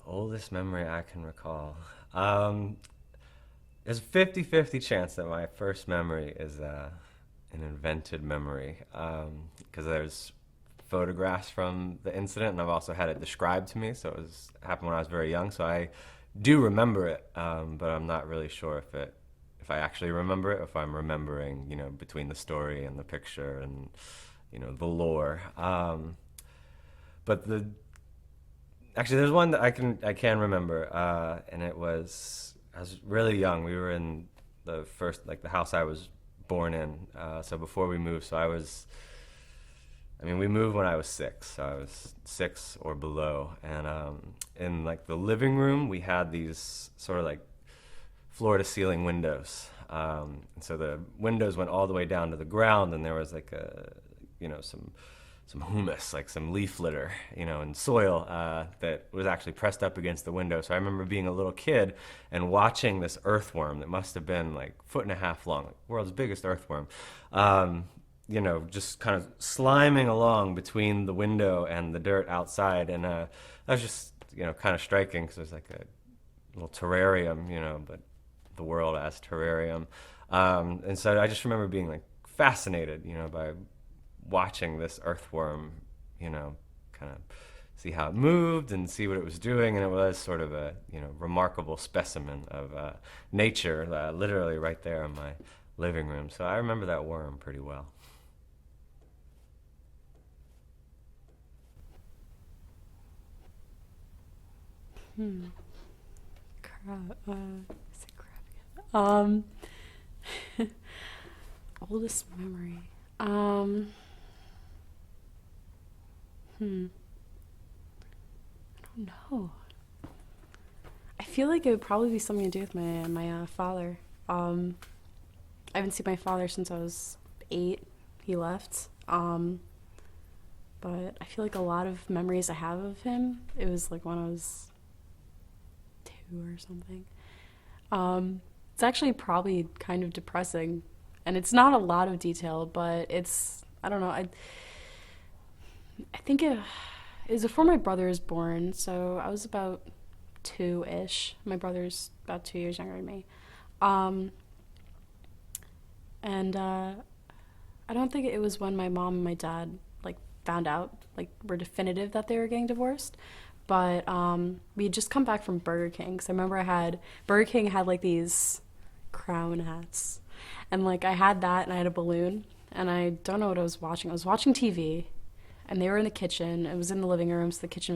Oldest memory I can recall. Um, there's a 50-50 chance that my first memory is an invented memory because there's photographs from the incident, and I've also had it described to me. So it was happened when I was very young. So I do remember it, but I'm not really sure if I actually remember it, or if I'm remembering, between the story and the picture and the lore. But actually, there's one that I can remember, and it was I was really young. We were in the first the house I was born in. So before we moved, we moved when I was 6, so I was 6 or below, and in the living room we had these sort of floor to ceiling windows, and so the windows went all the way down to the ground, and there was some humus, some leaf litter, and soil that was actually pressed up against the window. So I remember being a little kid and watching this earthworm that must have been 1.5 foot long, world's biggest earthworm, just kind of sliming along between the window and the dirt outside. And that was just, kind of striking because it was like a little terrarium, but the world as terrarium. And so I just remember being fascinated, by watching this earthworm, kind of see how it moved and see what it was doing. And it was sort of a, remarkable specimen of nature, literally right there in my living room. So I remember that worm pretty well. Crap. Is it crap again? Oldest memory. Hmm. I don't know. I feel like it would probably be something to do with my father. I haven't seen my father since I was 8. He left. But I feel like a lot of memories I have of him, it was when I was 2 or something. It's actually probably kind of depressing, and it's not a lot of detail, but I don't know. I think it was before my brother was born, so I was about 2-ish. My brother's about 2 years younger than me. Um, and I don't think it was when my mom and my dad found out, were definitive that they were getting divorced. But we had just come back from Burger King. So I remember Burger King had these crown hats. And I had that and I had a balloon. And I don't know what I was watching. I was watching TV, and they were in the kitchen. It was in the living room, so the kitchen